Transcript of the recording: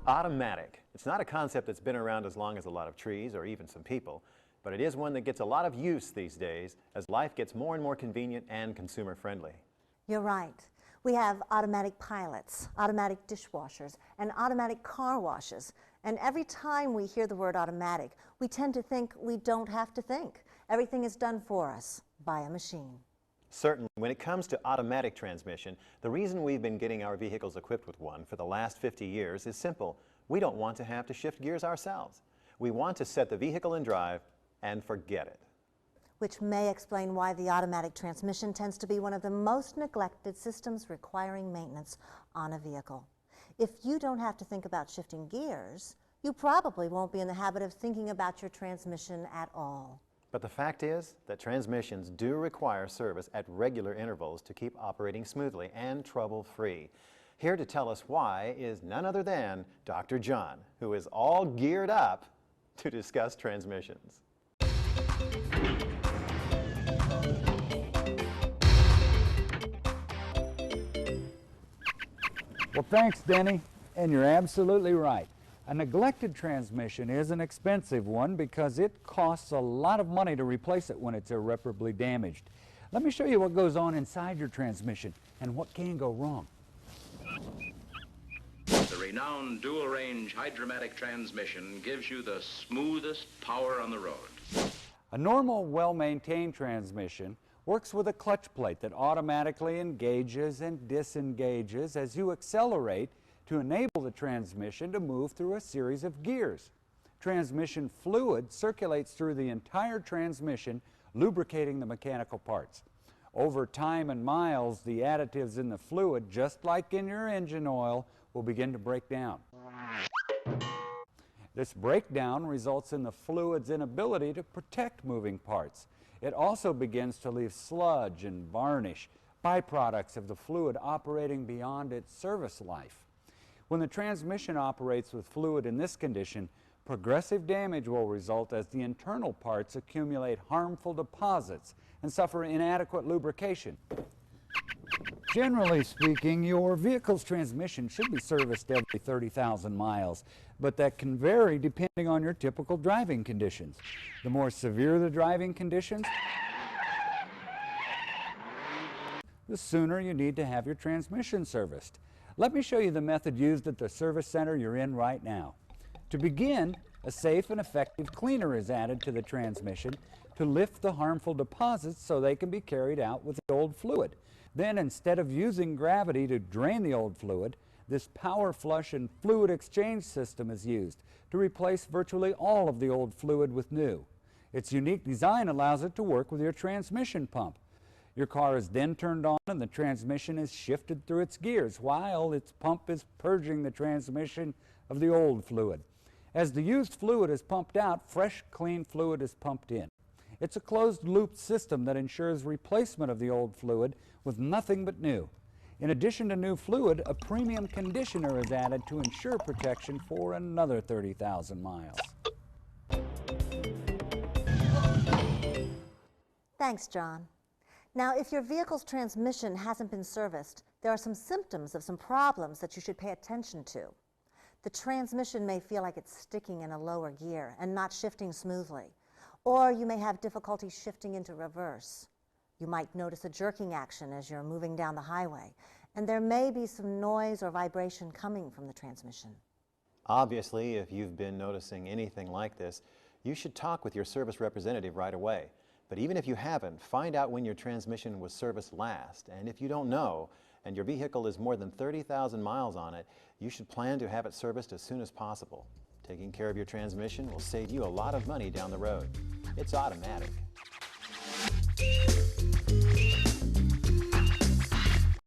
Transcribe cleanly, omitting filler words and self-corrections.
Automatic. It's not a concept that's been around as long as a lot of trees or even some people, but it is one that gets a lot of use these days as life gets more and more convenient and consumer friendly. You're right. We have automatic pilots, automatic dishwashers, and automatic car washes. And every time we hear the word automatic, we tend to think we don't have to think. Everything is done for us by a machine. Certainly, when it comes to automatic transmission, the reason we've been getting our vehicles equipped with one for the last 50 years is simple. We don't want to have to shift gears ourselves. We want to set the vehicle in drive and forget it. Which may explain why the automatic transmission tends to be one of the most neglected systems requiring maintenance on a vehicle. If you don't have to think about shifting gears, you probably won't be in the habit of thinking about your transmission at all. But the fact is that transmissions do require service at regular intervals to keep operating smoothly and trouble-free. Here to tell us why is none other than Dr. John, who is all geared up to discuss transmissions. Well, thanks, Denny, and you're absolutely right. A neglected transmission is an expensive one because it costs a lot of money to replace it when it's irreparably damaged. Let me show you what goes on inside your transmission and what can go wrong. The renowned dual-range Hydra-Matic transmission gives you the smoothest power on the road. A normal, well-maintained transmission works with a clutch plate that automatically engages and disengages as you accelerate to enable the transmission to move through a series of gears. Transmission fluid circulates through the entire transmission, lubricating the mechanical parts. Over time and miles, the additives in the fluid, just like in your engine oil, will begin to break down. This breakdown results in the fluid's inability to protect moving parts. It also begins to leave sludge and varnish, byproducts of the fluid operating beyond its service life. When the transmission operates with fluid in this condition, progressive damage will result as the internal parts accumulate harmful deposits and suffer inadequate lubrication. Generally speaking, your vehicle's transmission should be serviced every 30,000 miles, but that can vary depending on your typical driving conditions. The more severe the driving conditions, the sooner you need to have your transmission serviced. Let me show you the method used at the service center you're in right now. To begin, a safe and effective cleaner is added to the transmission to lift the harmful deposits so they can be carried out with the old fluid. Then, instead of using gravity to drain the old fluid, this power flush and fluid exchange system is used to replace virtually all of the old fluid with new. Its unique design allows it to work with your transmission pump. Your car is then turned on and the transmission is shifted through its gears while its pump is purging the transmission of the old fluid. As the used fluid is pumped out, fresh, clean fluid is pumped in. It's a closed-loop system that ensures replacement of the old fluid with nothing but new. In addition to new fluid, a premium conditioner is added to ensure protection for another 30,000 miles. Thanks, John. Now, if your vehicle's transmission hasn't been serviced, there are some symptoms of some problems that you should pay attention to. The transmission may feel like it's sticking in a lower gear and not shifting smoothly, or you may have difficulty shifting into reverse. You might notice a jerking action as you're moving down the highway, and there may be some noise or vibration coming from the transmission. Obviously, if you've been noticing anything like this, you should talk with your service representative right away. But even if you haven't, find out when your transmission was serviced last. And if you don't know, and your vehicle is more than 30,000 miles on it, you should plan to have it serviced as soon as possible. Taking care of your transmission will save you a lot of money down the road. It's automatic.